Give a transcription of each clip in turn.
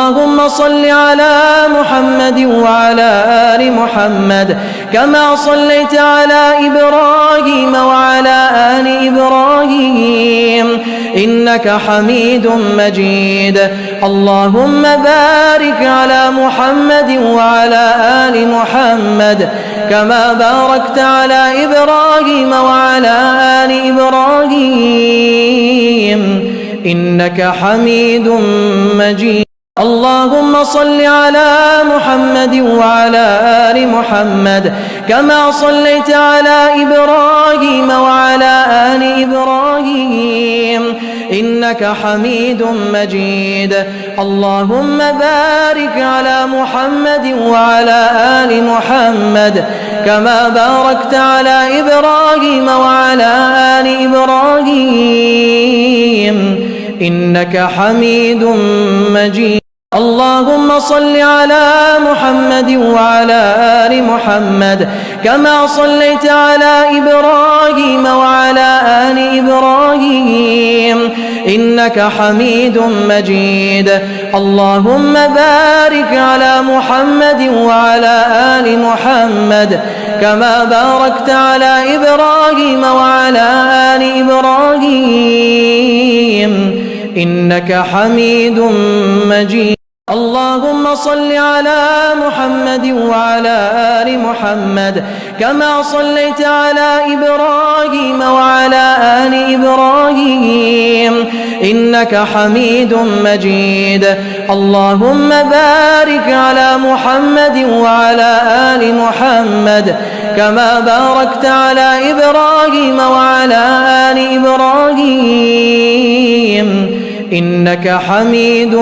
اللهم صل على محمد وعلى آل محمد كما صليت على إبراهيم وعلى آل إبراهيم إنك حميد مجيد. اللهم بارك على محمد وعلى آل محمد كما باركت على إبراهيم وعلى آل إبراهيم إنك حميد مجيد. اللهم صل على محمد وعلى آل محمد كما صليت على إبراهيم وعلى آل إبراهيم إنك حميد مجيد. اللهم بارك على محمد وعلى آل محمد كما باركت على إبراهيم وعلى آل إبراهيم إنك حميد مجيد. اللهم صل على محمد وعلى آل محمد كما صليت على إبراهيم وعلى آل إبراهيم إنك حميد مجيد. اللهم بارك على محمد وعلى آل محمد كما باركت على إبراهيم وعلى آل إبراهيم إنك حميد مجيد. اللهم صل على محمد وعلى آل محمد كما صليت على إبراهيم وعلى آل إبراهيم إنك حميد مجيد. اللهم بارك على محمد وعلى آل محمد كما باركت على إبراهيم وعلى آل إبراهيم إنك حميد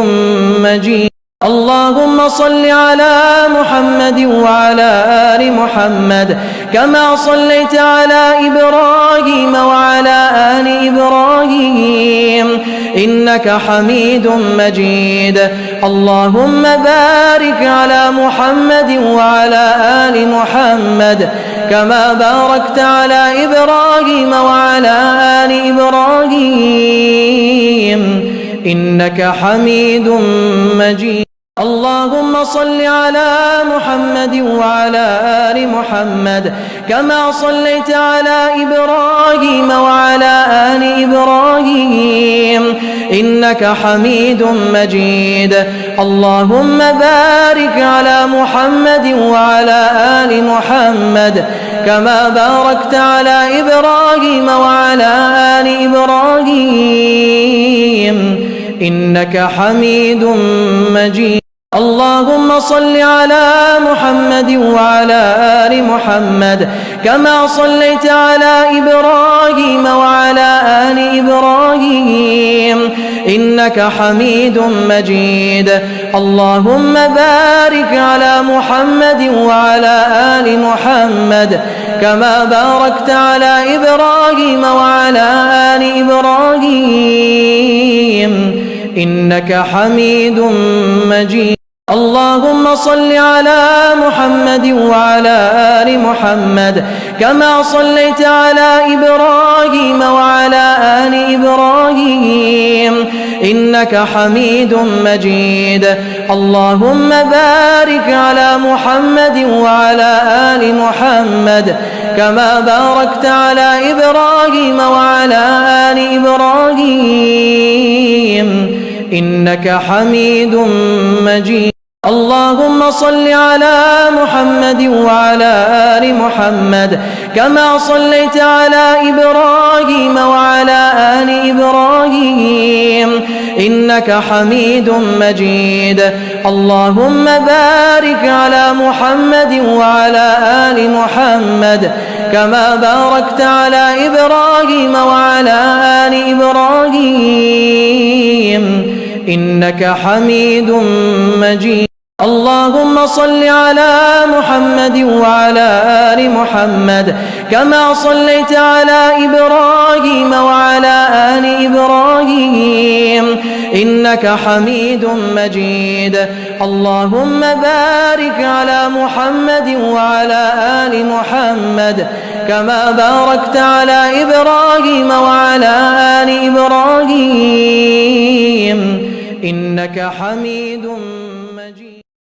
مجيد. اللهم صل على محمد وعلى آل محمد كما صليت على إبراهيم وعلى آل إبراهيم إنك حميد مجيد. اللهم بارك على محمد وعلى آل محمد كما باركت على إبراهيم وعلى آل إبراهيم إنك حميد مجيد. اللهم صل على محمد وعلى آل محمد كما صليت على إبراهيم وعلى آل إبراهيم إنك حميد مجيد. اللهم بارك على محمد وعلى آل محمد كما باركت على إبراهيم وعلى آل إبراهيم إنك حميد مجيد. اللهم صل على محمد وعلى آل محمد كما صليت على إبراهيم وعلى آل إبراهيم إنك حميد مجيد. اللهم بارك على محمد وعلى آل محمد كما باركت على إبراهيم وعلى آل إبراهيم إنك حميد مجيد. اللهم صل على محمد وعلى آل محمد كما صليت على إبراهيم وعلى آل إبراهيم إنك حميد مجيد. اللهم بارك على محمد وعلى آل محمد كما باركت على إبراهيم وعلى آل إبراهيم إنك حميد مجيد. اللهم صل على محمد وعلى آل محمد كما صليت على إبراهيم وعلى آل إبراهيم إنك حميد مجيد. اللهم بارك على محمد وعلى آل محمد كما باركت على إبراهيم وعلى آل إبراهيم إنك حميد مجيد. اللهم صل على محمد وعلى آل محمد كما صليت على إبراهيم وعلى آل إبراهيم إنك حميد مجيد. اللهم بارك على محمد وعلى آل محمد كما باركت على إبراهيم وعلى آل إبراهيم إنك حميد